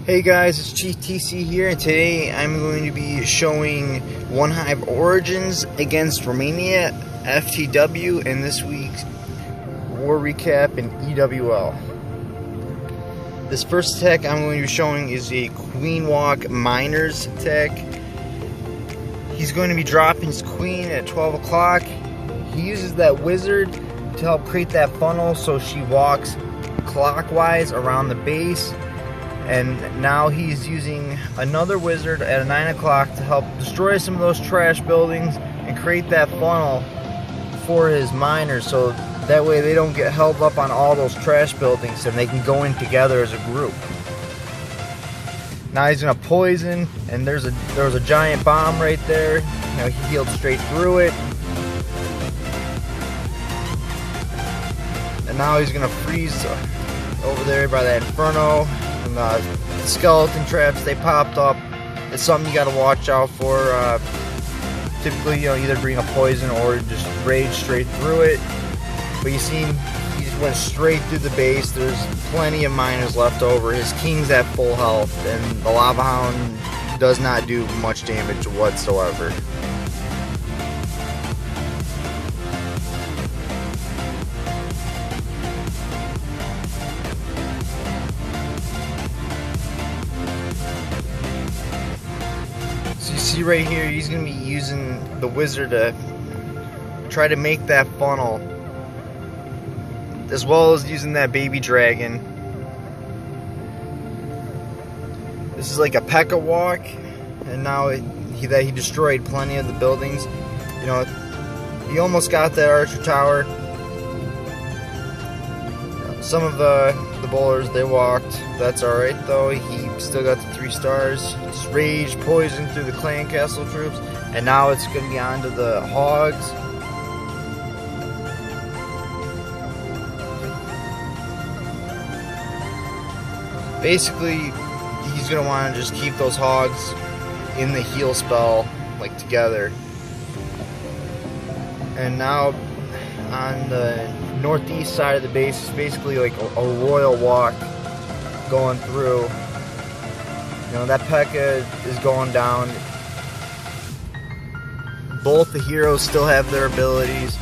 Hey guys, it's Chief TC here, and today I'm going to be showing One Hive Origins against Romania FTW in this week's War Recap in EWL. This first attack I'm going to be showing is a Queen Walk Miners attack. He's going to be dropping his queen at 12 o'clock. He uses that wizard to help create that funnel so she walks clockwise around the base. And now he's using another wizard at 9 o'clock to help destroy some of those trash buildings and create that funnel for his miners, so that way they don't get held up on all those trash buildings and they can go in together as a group. Now he's gonna poison, and there was a giant bomb right there. You know, he healed straight through it. And now he's gonna freeze over there by that Inferno. And the skeleton traps, they popped up. It's something you gotta watch out for. Typically, you know, either bring a poison or just rage straight through it. But you see, he just went straight through the base. There's plenty of miners left over. His king's at full health, and the Lava Hound does not do much damage whatsoever. So you see right here, he's going to be using the wizard to try to make that funnel, as well as using that baby dragon. This is like a P.E.K.K.A walk, and now he destroyed plenty of the buildings. You know, he almost got that archer tower. Some of the bowlers, they walked. That's alright though. He still got the 3 stars. He just raged poison through the clan castle troops. And now it's going to be on to the hogs. Basically, he's going to want to just keep those hogs in the heal spell, like, together. And now on the northeast side of the base is basically like a royal walk going through. You know, that P.E.K.K.A is going down. Both the heroes still have their abilities.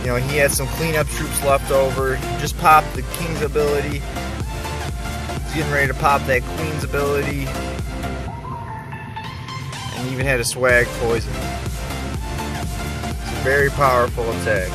You know, he had some cleanup troops left over. He just popped the king's ability. He's getting ready to pop that queen's ability. And he even had a swag poison. Very powerful attack.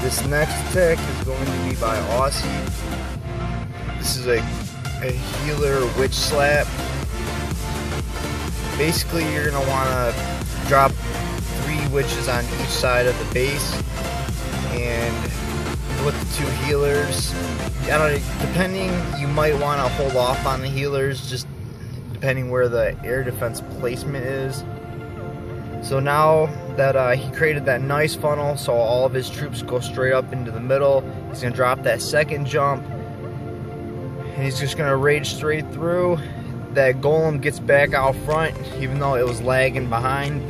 This next attack is going to be by Aussie. This is a healer witch slap. Basically, you're going to want to drop 3 witches on each side of the base, and with the 2 healers, I don't know, depending, you might want to hold off on the healers, just depending where the air defense placement is. So now that he created that nice funnel, so all of his troops go straight up into the middle, he's going to drop that second jump, and he's just going to rage straight through. That golem gets back out front, even though it was lagging behind.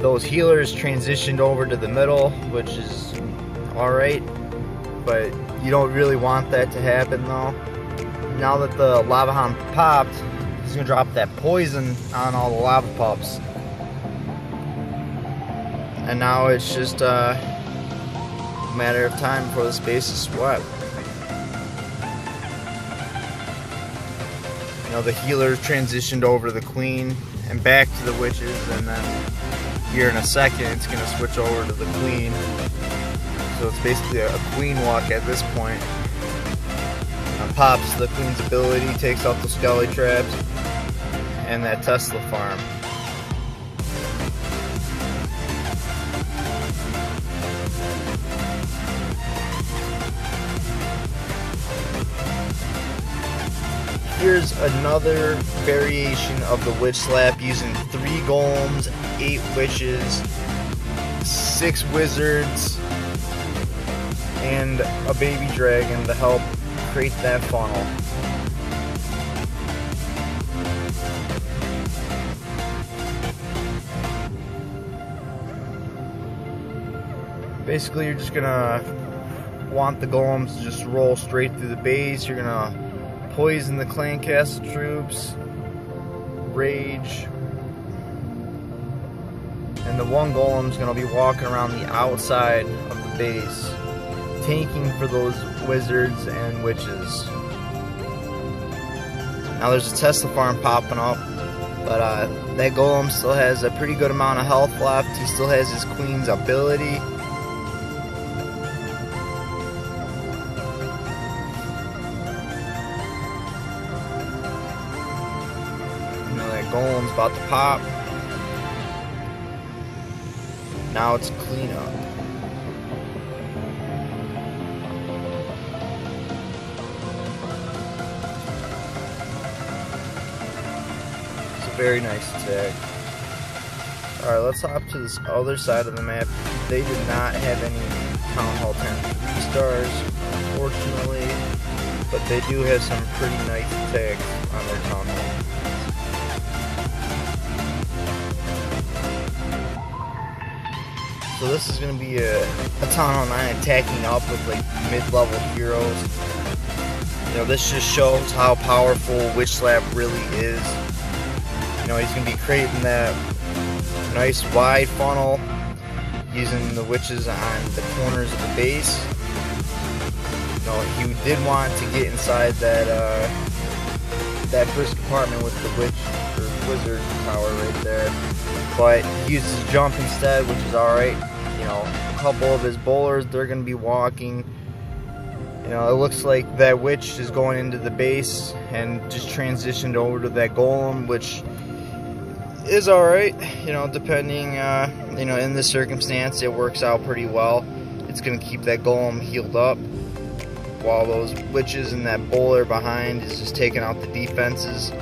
Those healers transitioned over to the middle, which is alright, but you don't really want that to happen though. Now that the Lava Hound popped, he's going to drop that poison on all the lava pups. And now it's just a matter of time before this base is swept. You know, the healers transitioned over to the queen and back to the witches, and then here in a second it's going to switch over to the queen. So it's basically a queen walk at this point. Pops the queen's ability, takes out the skelly traps, and that Tesla farm. Here's another variation of the witch slap using 3 golems, 8 witches, 6 wizards, and a baby dragon to help create that funnel. Basically, you're just gonna want the golems to just roll straight through the base. You're gonna poison the clan castle troops, rage, and the one golem's gonna be walking around the outside of the base, tanking for those wizards and witches. Now there's a Tesla farm popping up, but that golem still has a pretty good amount of health left. He still has his queen's ability. That golem's about to pop. Now it's cleanup. It's a very nice attack. Alright, let's hop to this other side of the map. They did not have any Town Hall 10 3-stars, unfortunately, but they do have some pretty nice attacks on their Town Hall. So this is going to be a Town Hall 9 attacking up with like mid-level heroes. You know, this just shows how powerful Witch Slap really is. You know, he's going to be creating that nice wide funnel, using the witches on the corners of the base. You know, he did want to get inside that that first compartment with the witch or wizard tower right there, but he used his jump instead, which is alright. You know, a couple of his bowlers, they're going to be walking. You know, it looks like that witch is going into the base and just transitioned over to that golem, which is alright. You know, depending, you know, in this circumstance, it works out pretty well. It's going to keep that golem healed up, while those witches and that bowler behind is just taking out the defenses.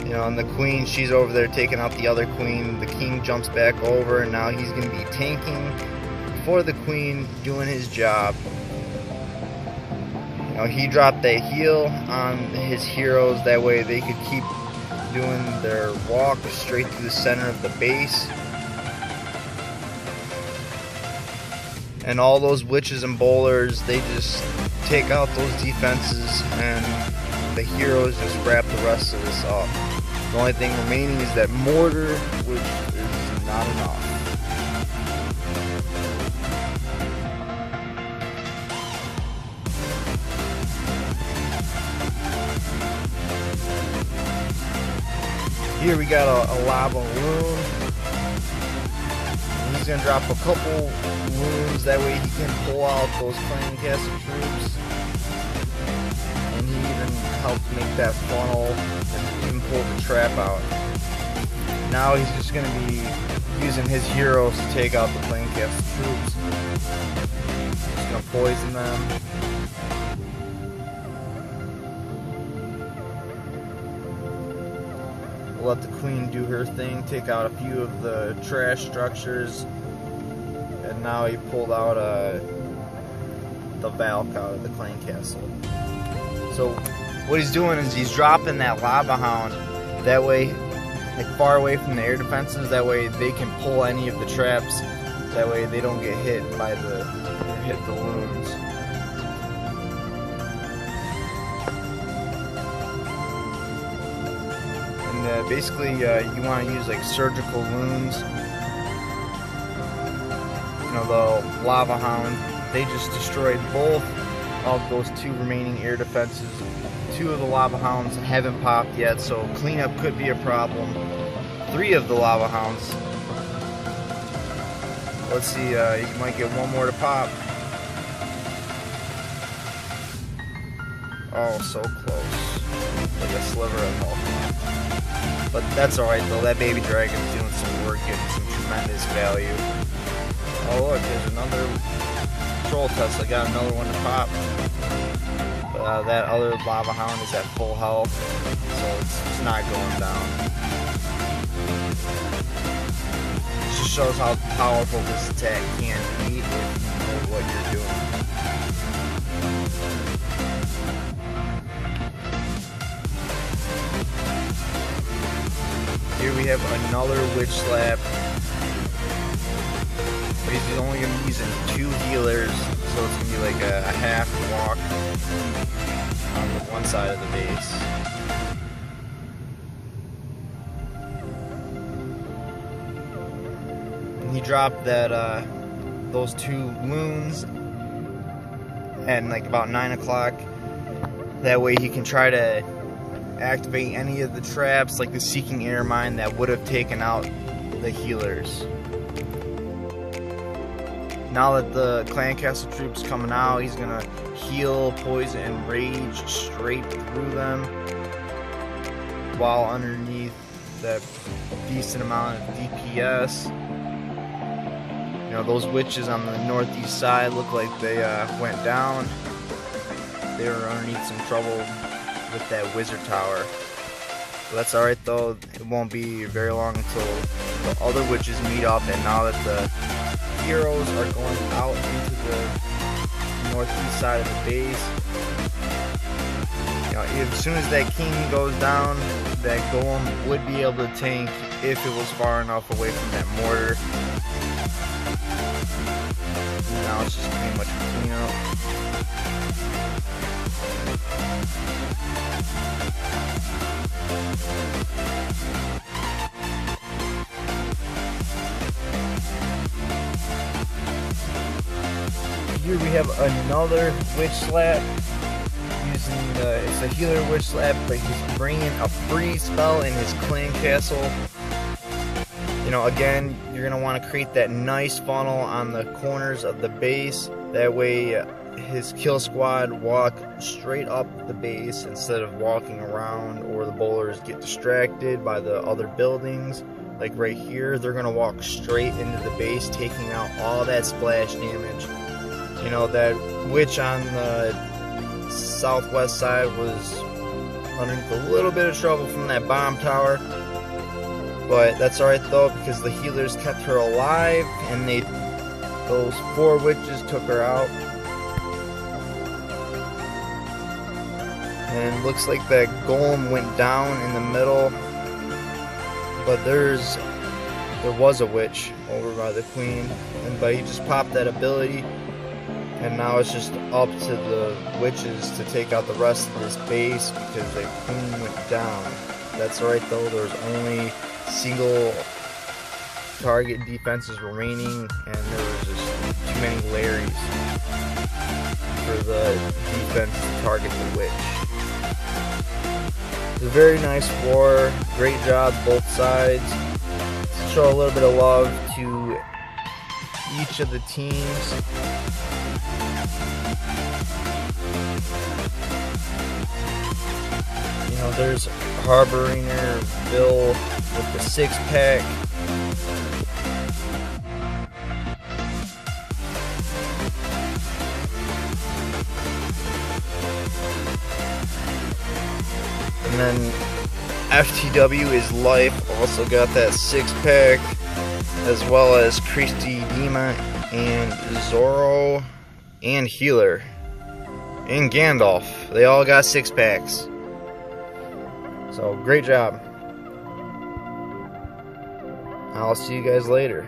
You know, and the queen, she's over there taking out the other queen. The king jumps back over, and now he's going to be tanking for the queen, doing his job. You know, he dropped that heal on his heroes, that way they could keep doing their walk straight through the center of the base. And all those witches and bowlers, they just take out those defenses, and the heroes just wrap the rest of this up. The only thing remaining is that mortar, which is not enough. Here we got a lava loon. He's going to drop a couple loons, that way he can pull out those clan castle troops. And he even helped make that funnel and even pull the trap out. Now he's just going to be using his heroes to take out the clan castle troops. He's going to poison them. Let the queen do her thing, take out a few of the trash structures, and now he pulled out the Valk out of the clan castle. So what he's doing is he's dropping that lava hound, that way, like far away from the air defenses, that way they can pull any of the traps, that way they don't get hit by hit the loons. Basically, you want to use like surgical loons. You know, the lava hound, they just destroyed both of those two remaining air defenses. Two of the lava hounds haven't popped yet, so cleanup could be a problem. 3 of the lava hounds. Let's see, you might get one more to pop. Oh, so close. Like a sliver of health. But that's alright though, that baby dragon's doing some work, getting some tremendous value. Oh look, there's another troll Tesla, got another one to pop. But that other lava hound is at full health, so it's not going down. It just shows how powerful this attack can be if you know what you're doing. Here we have another Witch Slap. But he's only going to be using 2 healers, so it's going to be like a half walk on the one side of the base. And he dropped that those 2 loons at like about 9 o'clock. That way he can try to activate any of the traps, like the Seeking Air Mine, that would have taken out the healers. Now that the Clan Castle troops coming out, he's gonna heal, poison, and rage straight through them, while underneath that decent amount of DPS. You know, those witches on the northeast side look like they went down. They were underneath some trouble with that wizard tower. But that's alright though, it won't be very long until the other witches meet up, and now that the heroes are going out into the northeast side of the base, you know, as soon as that king goes down, that golem would be able to tank if it was far enough away from that mortar. And now it's just pretty much a cleanup. Here we have another witch slap using it's a healer witch slap, but he's bringing a freeze spell in his clan castle. You know, again, you're gonna want to create that nice funnel on the corners of the base. That way, his kill squad walk straight up the base instead of walking around, or the bowlers get distracted by the other buildings. Like right here, they're gonna walk straight into the base, taking out all that splash damage. You know, that witch on the southwest side was underneath a little bit of trouble from that bomb tower, but that's alright though, because the healers kept her alive, and those 4 witches took her out. And it looks like that golem went down in the middle, but there was a witch over by the queen, but he just popped that ability. And now it's just up to the witches to take out the rest of this base, because the queen went down. That's right though, there's only single target defenses remaining, and there was just too many Larrys for the defense to target the witch. It's a very nice war, great job both sides. Let's show a little bit of love to each of the teams. You know, there's Harbinger Bill with the 6-pack. And then FTW is Life, also got that 6-pack, as well as Christy Dima and Zoro and Healer and Gandalf. They all got 6-packs. So great job. I'll see you guys later.